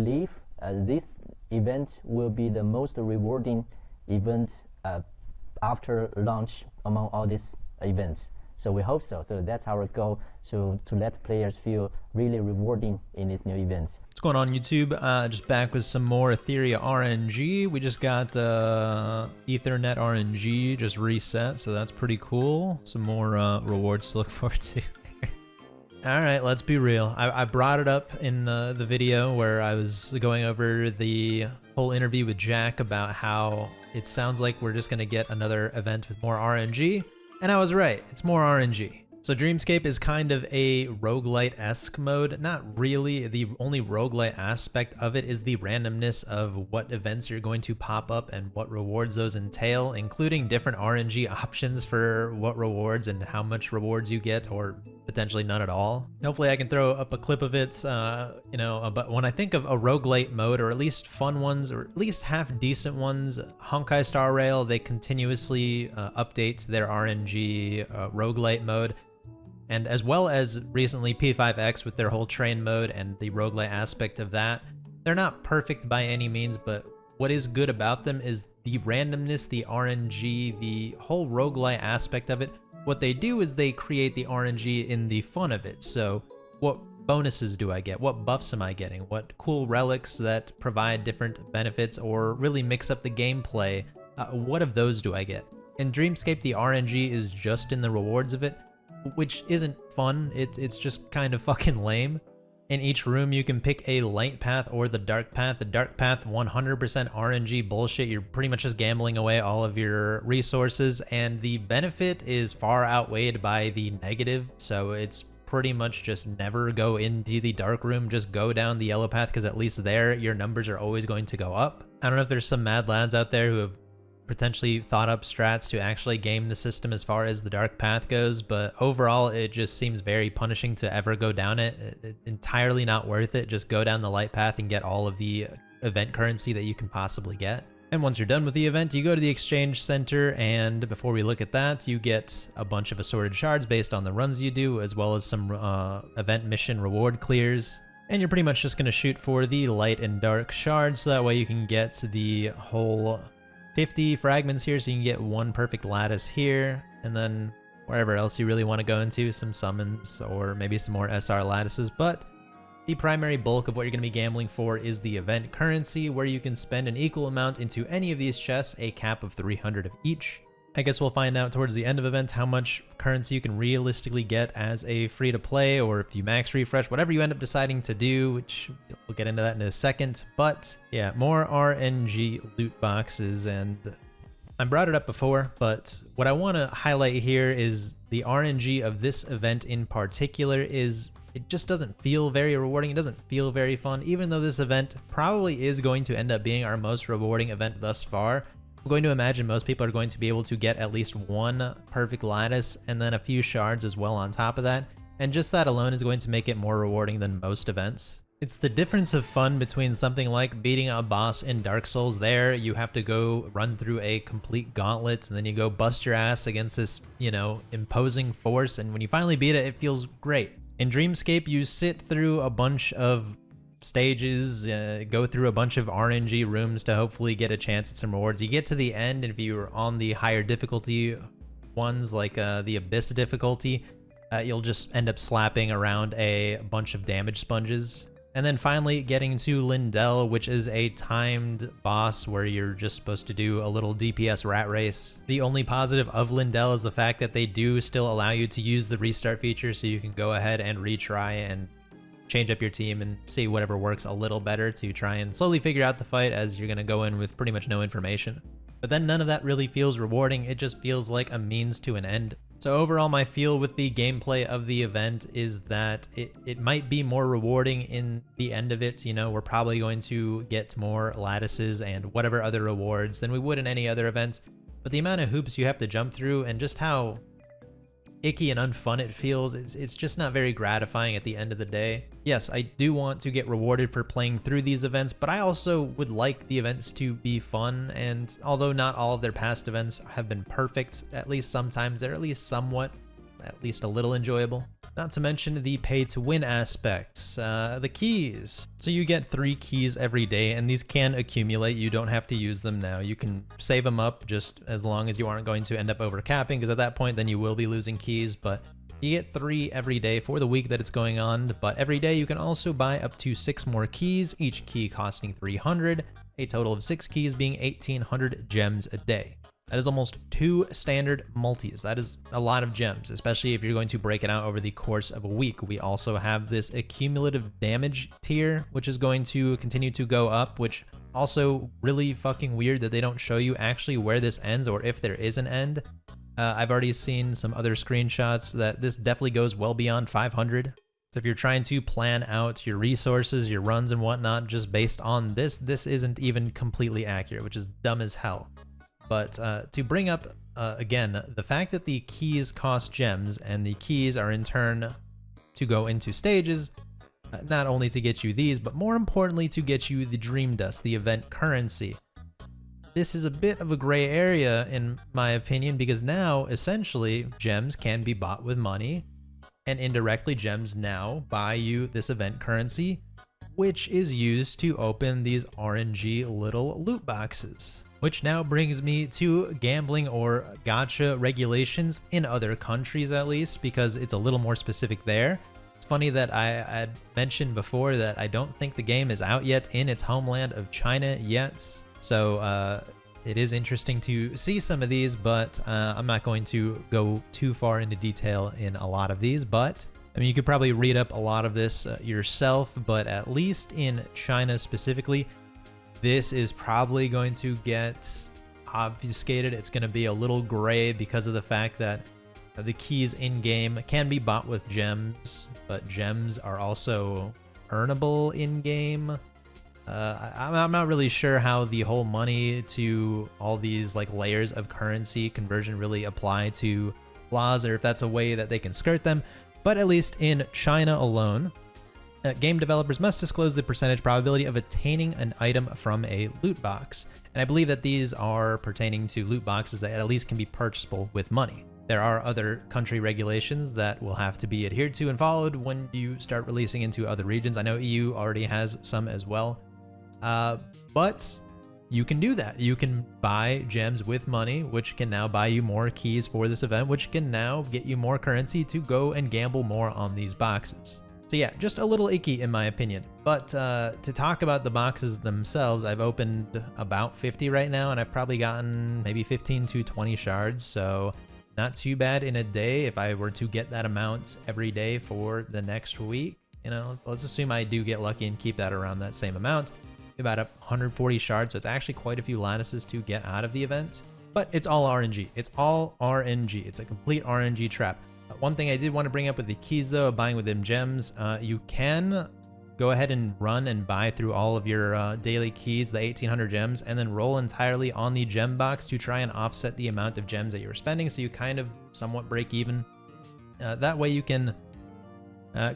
believe this event will be the most rewarding event after launch among all these events. So we hope so. So that's our goal, to let players feel really rewarding in these new events. What's going on, YouTube? Just back with some more Etheria RNG. We just got Ethernet RNG just reset, so that's pretty cool. Some more rewards to look forward to. All right, let's be real. I brought it up in the video where I was going over the whole interview with Jack about how it sounds like we're just going to get another event with more RNG. And I was right, it's more RNG. So Dreamscape is kind of a roguelite-esque mode. Not really. The only roguelite aspect of it is the randomness of what events you're going to pop up and what rewards those entail, including different RNG options for what rewards and how much rewards you get, or potentially none at all. Hopefully I can throw up a clip of it, but when I think of a roguelite mode, or at least fun ones, or at least half decent ones, Honkai Star Rail, they continuously update their RNG roguelite mode. And as well as recently P5X with their whole train mode and the roguelite aspect of that. They're not perfect by any means, but what is good about them is the randomness, the RNG, the whole roguelite aspect of it. What they do is they create the RNG in the fun of it. So what bonuses do I get? What buffs am I getting? What cool relics that provide different benefits or really mix up the gameplay? What of those do I get? In Dreamscape, the RNG is just in the rewards of it, which isn't fun. It's just kind of fucking lame. In each room, you can pick a light path or the dark path. The dark path, 100% RNG bullshit. You're pretty much just gambling away all of your resources, and the benefit is far outweighed by the negative. So it's pretty much just never go into the dark room. Just go down the yellow path, because at least there, your numbers are always going to go up. I don't know if there's some mad lads out there who have potentially thought up strats to actually game the system as far as the dark path goes, but overall it just seems very punishing to ever go down it. Entirely not worth it. Just go down the light path and get all of the event currency that you can possibly get. And once you're done with the event, you go to the exchange center, and before we look at that, you get a bunch of assorted shards based on the runs you do, as well as some event mission reward clears. And you're pretty much just going to shoot for the light and dark shards, so that way you can get the whole 50 fragments here, so you can get one perfect lattice here, and then wherever else you really want to go into, some summons or maybe some more SR lattices. But the primary bulk of what you're going to be gambling for is the event currency, where you can spend an equal amount into any of these chests, a cap of 300 of each. I guess we'll find out towards the end of event how much currency you can realistically get as a free-to-play, or if you max refresh, whatever you end up deciding to do, which we'll get into that in a second. But yeah, more RNG loot boxes, and I brought it up before, but what I want to highlight here is the RNG of this event in particular is it just doesn't feel very rewarding. It doesn't feel very fun, even though this event probably is going to end up being our most rewarding event thus far. I'm going to imagine most people are going to be able to get at least one perfect lattice and then a few shards as well on top of that, and just that alone is going to make it more rewarding than most events. It's the difference of fun between something like beating a boss in Dark Souls. There you have to go run through a complete gauntlet, and then you go bust your ass against this, imposing force, and when you finally beat it, it feels great. In Dreamscape, you sit through a bunch of stages, go through a bunch of RNG rooms to hopefully get a chance at some rewards. You get to the end, and if you're on the higher difficulty ones, like the Abyss difficulty, you'll just end up slapping around a bunch of damage sponges. And then finally getting to Lindell, which is a timed boss where you're just supposed to do a little DPS rat race. The only positive of Lindell is the fact that they do still allow you to use the restart feature, so you can go ahead and retry and change up your team and see whatever works a little better to try and slowly figure out the fight, as you're going to go in with pretty much no information. But then none of that really feels rewarding. It just feels like a means to an end. So overall, my feel with the gameplay of the event is that it might be more rewarding in the end of it. We're probably going to get more lattices and whatever other rewards than we would in any other event. But the amount of hoops you have to jump through and just how icky and unfun it feels, it's just not very gratifying at the end of the day. Yes, I do want to get rewarded for playing through these events, but I also would like the events to be fun, and although not all of their past events have been perfect, at least sometimes they're at least somewhat, at least a little enjoyable. Not to mention the pay-to-win aspects, the keys. So you get 3 keys every day, and these can accumulate. You don't have to use them now. You can save them up just as long as you aren't going to end up overcapping, because at that point then you will be losing keys, but you get 3 every day for the week that it's going on. But every day you can also buy up to 6 more keys, each key costing 300, a total of 6 keys being 1800 gems a day. That is almost 2 standard multis. That is a lot of gems, especially if you're going to break it out over the course of a week. We also have this accumulative damage tier, which is going to continue to go up, which also really fucking weird that they don't show you actually where this ends or if there is an end. I've already seen some other screenshots that this definitely goes well beyond 500. So if you're trying to plan out your resources, your runs and whatnot, just based on this isn't even completely accurate, which is dumb as hell. But to bring up, again, the fact that the keys cost gems and the keys are in turn to go into stages, not only to get you these, but more importantly to get you the Dream Dust, the event currency. This is a bit of a gray area in my opinion, because now essentially gems can be bought with money, and indirectly gems now buy you this event currency, which is used to open these RNG little loot boxes. Which now brings me to gambling or gacha regulations in other countries, at least, because it's a little more specific there. It's funny that I had mentioned before that I don't think the game is out yet in its homeland of China yet. So it is interesting to see some of these, but I'm not going to go too far into detail in a lot of these. But I mean, you could probably read up a lot of this yourself, but at least in China specifically, this is probably going to get obfuscated. It's going to be a little gray because of the fact that the keys in-game can be bought with gems, but gems are also earnable in-game. I'm not really sure how the whole money to all these like layers of currency conversion really apply to laws, or if that's a way that they can skirt them. But at least in China alone, game developers must disclose the percentage probability of attaining an item from a loot box. And I believe that these are pertaining to loot boxes that at least can be purchasable with money. There are other country regulations that will have to be adhered to and followed when you start releasing into other regions. I know EU already has some as well. But you can do that. You can buy gems with money, which can now buy you more keys for this event, which can now get you more currency to go and gamble more on these boxes. So yeah, just a little icky in my opinion. But to talk about the boxes themselves, I've opened about 50 right now, and I've probably gotten maybe 15 to 20 shards. So not too bad in a day if I were to get that amount every day for the next week. You know, let's assume I do get lucky and keep that around that same amount. About 140 shards, so it's actually quite a few lattices to get out of the event. But it's all RNG. It's all RNG. It's a complete RNG trap. One thing I did want to bring up with the keys though, buying with them gems, you can go ahead and run and buy through all of your daily keys, the 1800 gems, and then roll entirely on the gem box to try and offset the amount of gems that you're spending, so you kind of somewhat break even. That way you can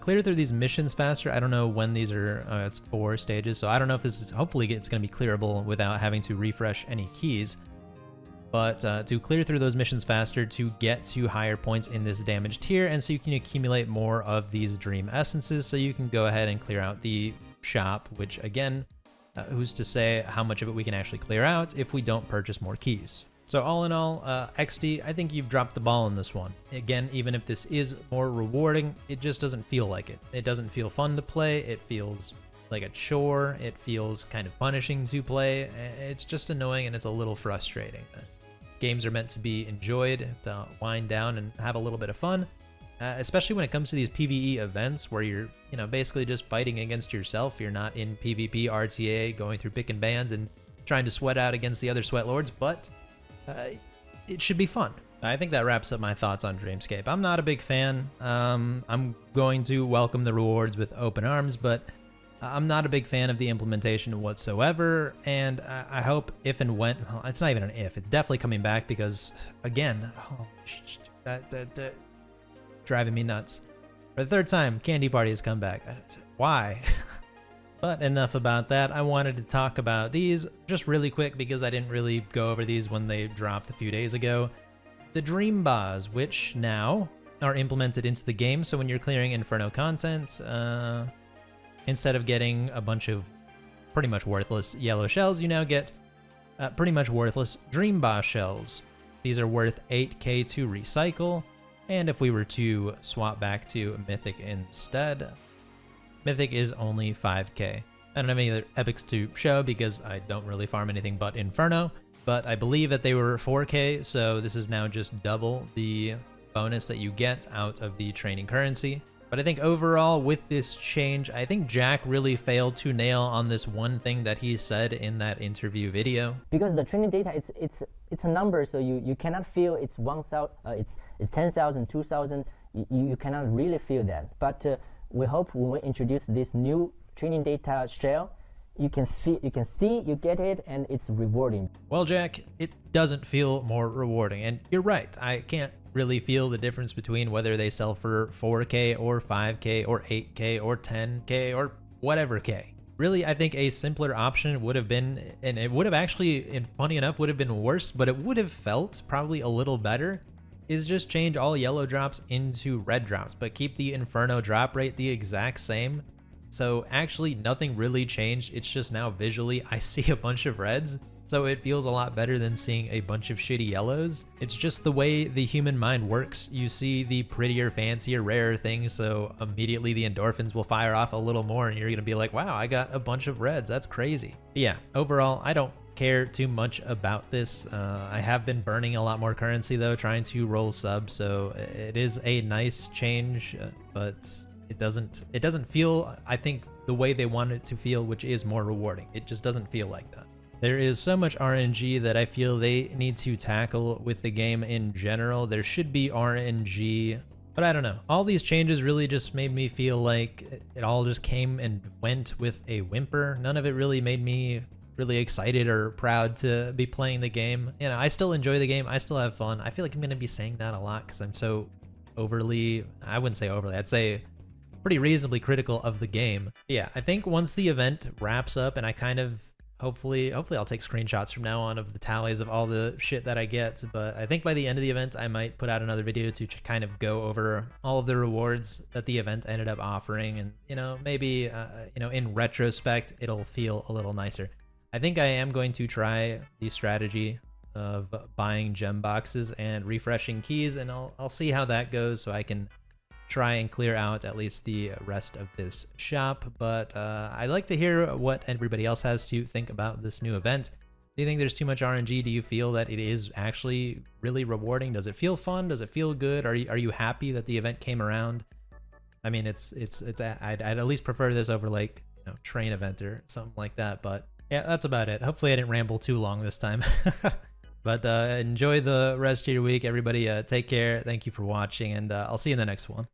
clear through these missions faster. I don't know when these are, it's 4 stages, so I don't know if this is, hopefully it's going to be clearable without having to refresh any keys. But to clear through those missions faster to get to higher points in this damage tier, and so you can accumulate more of these dream essences, so you can go ahead and clear out the shop, which again, who's to say how much of it we can actually clear out if we don't purchase more keys. So all in all, XD, I think you've dropped the ball on this one. Again, even if this is more rewarding, it just doesn't feel like it. It doesn't feel fun to play. It feels like a chore. It feels kind of punishing to play. It's just annoying, and it's a little frustrating. Games are meant to be enjoyed, to wind down and have a little bit of fun, especially when it comes to these PvE events where you're, you know, basically just fighting against yourself. You're not in PvP, RTA, going through pick and bans and trying to sweat out against the other sweat lords, but it should be fun. I think that wraps up my thoughts on Dreamscape. I'm not a big fan. I'm going to welcome the rewards with open arms, but I'm not a big fan of the implementation whatsoever, and I hope if and when, well, it's not even an if, it's definitely coming back, because again, that driving me nuts. For the 3rd time, Candy Party has come back. Why? But enough about that. I wanted to talk about these just really quick because I didn't really go over these when they dropped a few days ago. The Dream Bars, which now are implemented into the game. So when you're clearing Inferno content, instead of getting a bunch of pretty much worthless yellow shells, you now get pretty much worthless Dream Boss shells. These are worth 8k to recycle, and if we were to swap back to Mythic instead, Mythic is only 5k. I don't have any other epics to show because I don't really farm anything but Inferno, but I believe that they were 4k, so this is now just double the bonus that you get out of the training currency. But I think overall with this change, I think Jack really failed to nail on this one thing that he said in that interview video. Because the training data, it's a number, so you cannot feel it's 1,000, it's 10,000, 2,000. You cannot really feel that. But we hope when we introduce this new training data shell, you can see, you get it, and it's rewarding. Well, Jack, it doesn't feel more rewarding, and you're right. I can't really feel the difference between whether they sell for 4k or 5k or 8k or 10k or whatever k. Really, I think a simpler option would have been, and it would have actually, and funny enough, would have been worse, but it would have felt probably a little better, is just change all yellow drops into red drops, but keep the Inferno drop rate the exact same. So actually nothing really changed. It's just now visually I see a bunch of reds. So it feels a lot better than seeing a bunch of shitty yellows. It's just the way the human mind works. You see the prettier, fancier, rarer things, so immediately the endorphins will fire off a little more and you're gonna be like, wow, I got a bunch of reds, that's crazy. But yeah, overall, I don't care too much about this. I have been burning a lot more currency though, trying to roll subs, so it is a nice change, but it doesn't feel, I think, the way they want it to feel, which is more rewarding. It just doesn't feel like that. There is so much RNG that I feel they need to tackle with the game in general. There should be RNG, but I don't know. All these changes really just made me feel like it all just came and went with a whimper. None of it really made me really excited or proud to be playing the game. You know, I still enjoy the game. I still have fun. I feel like I'm going to be saying that a lot because I'm so overly, I wouldn't say overly, I'd say pretty reasonably critical of the game. Yeah, I think once the event wraps up and I kind of hopefully I'll take screenshots from now on of the tallies of all the shit that I get, but I think by the end of the event I might put out another video to kind of go over all of the rewards that the event ended up offering, and you know, maybe you know, in retrospect it'll feel a little nicer. I think I am going to try the strategy of buying gem boxes and refreshing keys, and I'll see how that goes so I can try and clear out at least the rest of this shop. But I'd like to hear what everybody else has to think about this new event. Do you think there's too much RNG? Do you feel that it is actually really rewarding? Does it feel fun? Does it feel good? Are you happy that the event came around? I mean, I'd at least prefer this over like, you know, train event or something like that. But yeah, that's about it. Hopefully I didn't ramble too long this time. But enjoy the rest of your week, everybody. Take care. Thank you for watching, and I'll see you in the next one.